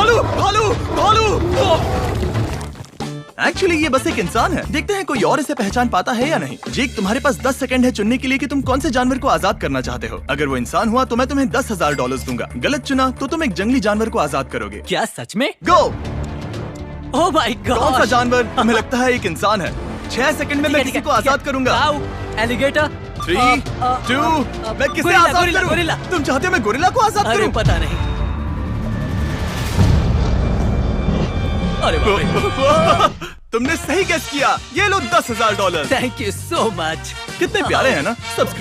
भालू भालू भालू। एक्चुअली ये बस एक इंसान है। देखते हैं कोई और इसे पहचान पाता है या नहीं। जेक, तुम्हारे पास 10 सेकंड है चुनने के लिए कि तुम कौन से जानवर को आजाद करना चाहते हो। अगर वो इंसान हुआ तो मैं तुम्हें $10,000 दूंगा। गलत चुना तो तुम एक जंगली जानवर को आजाद करोगे। क्या सच में? गो। Oh my god. कौन सा जानवर? तुम्हें लगता है एक इंसान है। 6 सेकंड में मैं किसी को आजाद करूंगा। एलिगेटर। 3, 2, मैं किसे आजाद करूं? गोरिल्ला। तुम चाहते हो मैं गोरिल्ला को आजाद अरे करूं? पता नहीं। अरे बाप रे। तुमने सही गेस किया। ये लो $10,000। Thank you so much. कितने प्यारे हैं ना। सब्सक्राइब